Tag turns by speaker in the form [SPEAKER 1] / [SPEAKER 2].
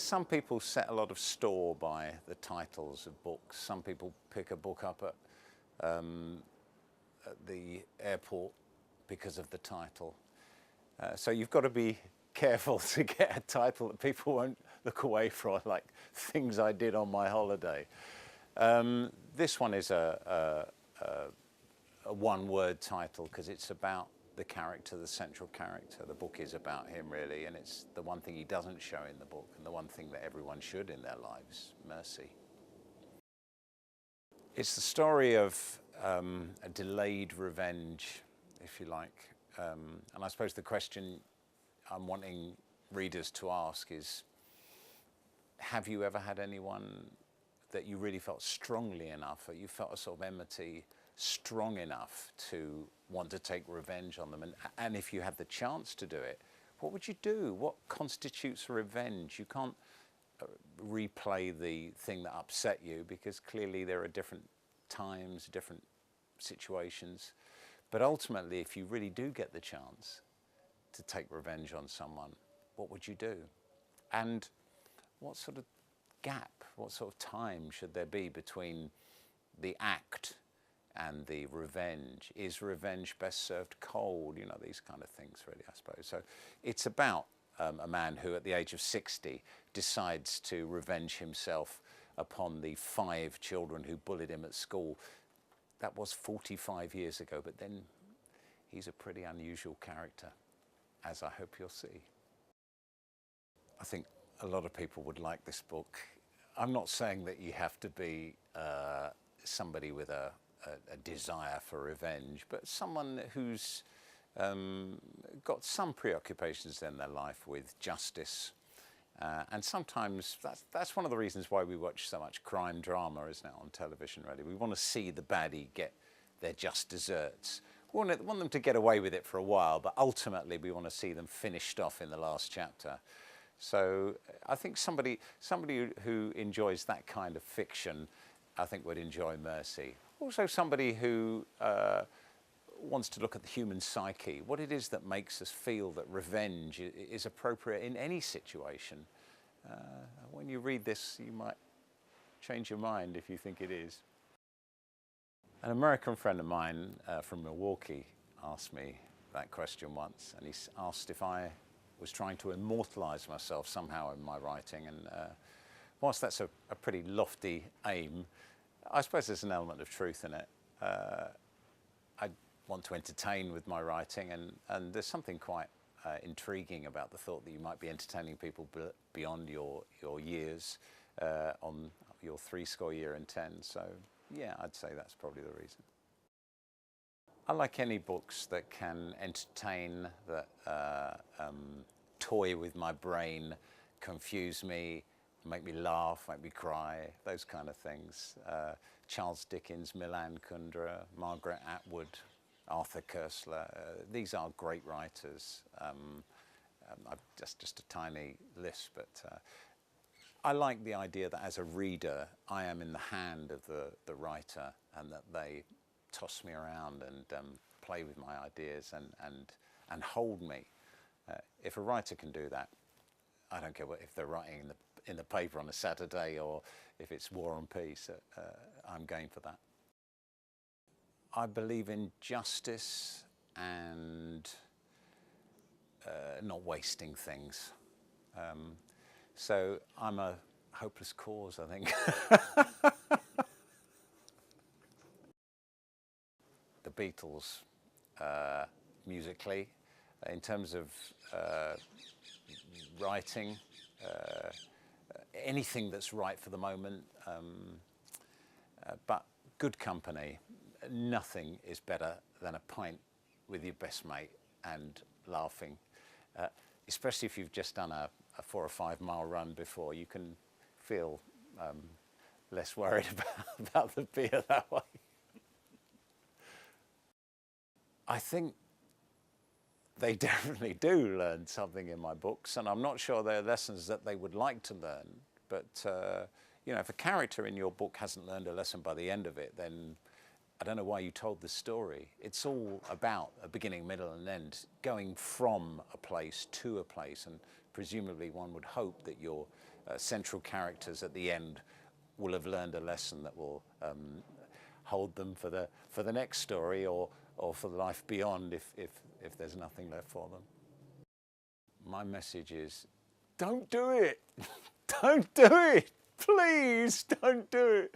[SPEAKER 1] some people set a lot of store by the titles of books. Some people pick a book up at the airport because of the title. So you've got to be careful to get a title that people won't look away from, like Things I Did on My Holiday. This one is a one-word title because it's about the character, the central character. The book is about him, really, and it's the one thing he doesn't show in the book and the one thing that everyone should in their lives, mercy. It's the story of a delayed revenge, if you like. And I suppose the question I'm wanting readers to ask is, have you ever had anyone that you really felt strongly enough, that you felt a sort of enmity strong enough to want to take revenge on them? And if you had the chance to do it, what would you do? What constitutes revenge? You can't replay the thing that upset you because clearly there are different times, different situations. But ultimately, if you really do get the chance to take revenge on someone, what would you do? And what sort of gap, what sort of time should there be between the act and the revenge? Is revenge best served cold? You know, these kind of things, really, I suppose. So it's about a man who, at the age of 60, decides to revenge himself upon the 5 children who bullied him at school. That was 45 years ago, but then he's a pretty unusual character, as I hope you'll see. I think a lot of people would like this book. I'm not saying that you have to be somebody with a desire for revenge, but someone who's got some preoccupations in their life with justice. And sometimes that's one of the reasons why we watch so much crime drama, isn't it, on television, really. We want to see the baddie get their just desserts. We want them to get away with it for a while, but ultimately we want to see them finished off in the last chapter. So I think somebody who enjoys that kind of fiction, I think, would enjoy Mercy. Also somebody who wants to look at the human psyche, what it is that makes us feel that revenge is appropriate in any situation. When you read this, you might change your mind if you think it is. An American friend of mine from Milwaukee asked me that question once, and he asked if I was trying to immortalize myself somehow in my writing. And whilst that's a pretty lofty aim, I suppose there's an element of truth in it. I want to entertain with my writing, and there's something quite intriguing about the thought that you might be entertaining people beyond your years, on your 70 year and 10. So yeah, I'd say that's probably the reason. I like any books that can entertain, that toy with my brain, confuse me, make me laugh, make me cry, those kind of things. Charles Dickens, Milan Kundera, Margaret Atwood, Arthur Koestler, these are great writers. I've just a tiny list, but I like the idea that as a reader, I am in the hand of the writer, and that they toss me around and play with my ideas and hold me. If a writer can do that, I don't care if they're writing in the paper on a Saturday or if it's War and Peace, I'm game for that. I believe in justice and not wasting things. So I'm a hopeless cause, I think. The Beatles, musically, in terms of writing, anything that's right for the moment, but good company. Nothing is better than a pint with your best mate and laughing, especially if you've just done a 4 or 5 mile run before. You can feel less worried about the beer that way. I think they definitely do learn something in my books, and I'm not sure they're lessons that they would like to learn. But you know, if a character in your book hasn't learned a lesson by the end of it, then I don't know why you told the story. It's all about a beginning, middle, and end, going from a place to a place and presumably one would hope that your central characters at the end will have learned a lesson that will hold them for the next story or for the life beyond if there's nothing left for them. My message is, don't do it. Don't do it. Please don't do it.